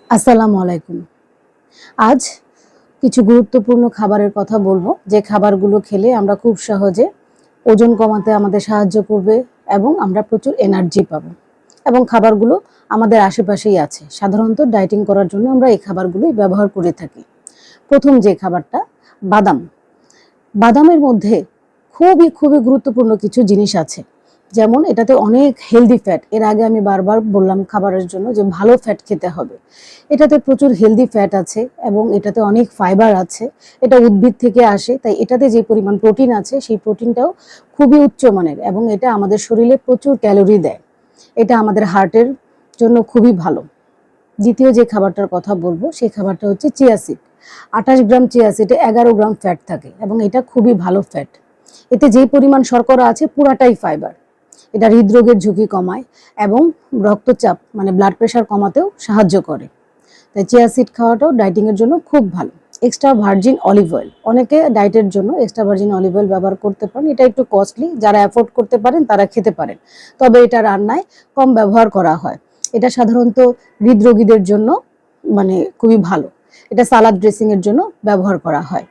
আসসালামু আলাইকুম। আজ কিছু গুরুত্বপূর্ণ খাবারের কথা বলবো, যে খাবারগুলো খেলে আমরা খুব সহজে ওজন কমাতে আমাদের সাহায্য করবে এবং আমরা প্রচুর এনার্জি পাবো। এবং খাবারগুলো আমাদের আশেপাশেই আছে। সাধারণত ডায়েটিং করার জন্য আমরা এই খাবারগুলোই ব্যবহার করে থাকি। প্রথম যে খাবারটা, বাদাম। বাদামের মধ্যে খুবই গুরুত্বপূর্ণ কিছু জিনিস আছে। যেমন এটাতে অনেক হেলদি ফ্যাট। এর আগে আমি বারবার বললাম খাবারের জন্য যে ভালো ফ্যাট খেতে হবে। এটাতে প্রচুর হেলদি ফ্যাট আছে এবং এটাতে অনেক ফাইবার আছে। এটা উদ্ভিদ থেকে আসে, তাই এটাতে যে পরিমাণ প্রোটিন আছে সেই প্রোটিনটাও খুবই উচ্চমানের এবং এটা আমাদের শরীরে প্রচুর ক্যালোরি দেয়। এটা আমাদের হার্টের জন্য খুবই ভালো। দ্বিতীয় যে খাবারটার কথা বলবো সেই খাবারটা হচ্ছে চিয়া সিড। 28 গ্রাম চিয়া সিডে 11 গ্রাম ফ্যাট থাকে এবং এটা খুবই ভালো ফ্যাট। এতে যে পরিমাণ শর্করা আছে পুরাটাই ফাইবার। এটা হৃদরোগের ঝুঁকি কমায় এবং রক্তচাপ মানে ব্লাড প্রেশার কমাতেও সাহায্য করে। তাই চিয়া সিড খাওয়াটাও ডায়েটিংয়ের জন্য খুব ভালো। এক্সট্রা ভার্জিন অলিভ অয়েল, অনেকে ডায়েটের জন্য এক্সট্রা ভার্জিন অলিভ অয়েল ব্যবহার করতে পারেন। এটা একটু কস্টলি, যারা অ্যাফোর্ড করতে পারেন তারা খেতে পারেন, তবে এটা রান্নায় কম ব্যবহার করা হয়। এটা সাধারণত হৃদরোগীদের জন্য মানে খুবই ভালো। এটা সালাদ ড্রেসিং এর জন্য ব্যবহার করা হয়।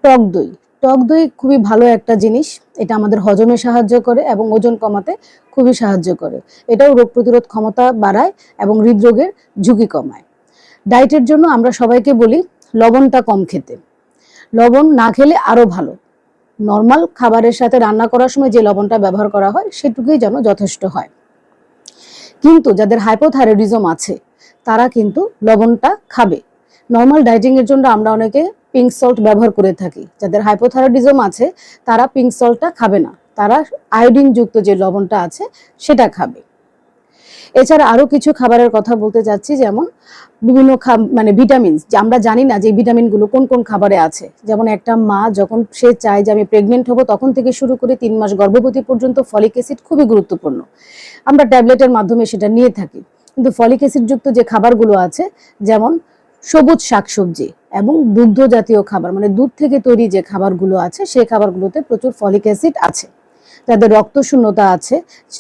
টক দই, টক দই খুবই ভালো একটা জিনিস। এটা আমাদের হজমে সাহায্য করে এবং ওজন কমাতে খুবই সাহায্য করে। এটাও রোগ প্রতিরোধ ক্ষমতা বাড়ায় এবং হৃদরোগের ঝুঁকি কমায়। ডায়েটের জন্য আমরা সবাইকে বলি লবণটা কম খেতে। লবণ না খেলে আরো ভালো। নর্মাল খাবারের সাথে রান্না করার সময় যে লবণটা ব্যবহার করা হয় সেটুকুই যেন যথেষ্ট হয়। কিন্তু যাদের হাইপোথাইরয়েডিজম আছে তারা কিন্তু লবণটা খাবে। নর্মাল ডায়েটিং এর জন্য আমরা অনেকে পিঙ্ক সল্ট ব্যবহার করে থাকি। যাদের হাইপোথাইরয়েডিজম আছে তারা পিঙ্ক সল্টটা খাবে না, তারা আয়োডিন যুক্ত যে লবণটা আছে সেটা খাবে। এছাড়া আরো কিছু খাবারের কথা বলতে চাচ্ছি, যেমন বিভিন্ন মানে ভিটামিন, যে আমরা জানি না যে ভিটামিনগুলো কোন কোন খাবারে আছে। যেমন একটা মা যখন সে চায় যে আমি প্রেগনেন্ট হব, তখন থেকে শুরু করে 3 মাস গর্ভবতী পর্যন্ত ফলিক অ্যাসিড খুবই গুরুত্বপূর্ণ। আমরা ট্যাবলেটের মাধ্যমে সেটা নিয়ে থাকি, কিন্তু ফলিক অ্যাসিড যুক্ত যে খাবারগুলো আছে, যেমন সবুজ শাকসবজি এবং দুগ্ধ জাতীয় খাবার, মানে দুধ থেকে তৈরি যে খাবারগুলো আছে সেই খাবারগুলোতে প্রচুর ফলিক অ্যাসিড আছে। যাদের রক্ত শূন্যতা আছে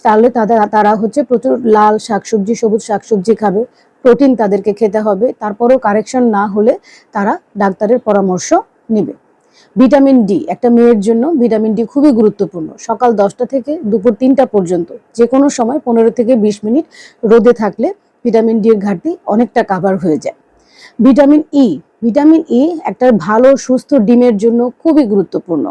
তাহলে তারা হচ্ছে প্রচুর লাল শাকসবজি, সবুজ শাকসবজি খাবে। প্রোটিন তাদেরকে খেতে হবে। তারপরও কারেকশন না হলে তারা ডাক্তারের পরামর্শ নেবে। ভিটামিন ডি, একটা মেয়ের জন্য ভিটামিন ডি খুবই গুরুত্বপূর্ণ। সকাল 10টা থেকে দুপুর 3টা পর্যন্ত যে কোনো সময় 15 থেকে 20 মিনিট রোদে থাকলে ভিটামিন ডি এর ঘাটতি অনেকটা কাভার হয়ে যায়। ভিটামিন ই, ভিটামিন ই একটা ভালো সুস্থ ডিমের জন্য খুবই গুরুত্বপূর্ণ।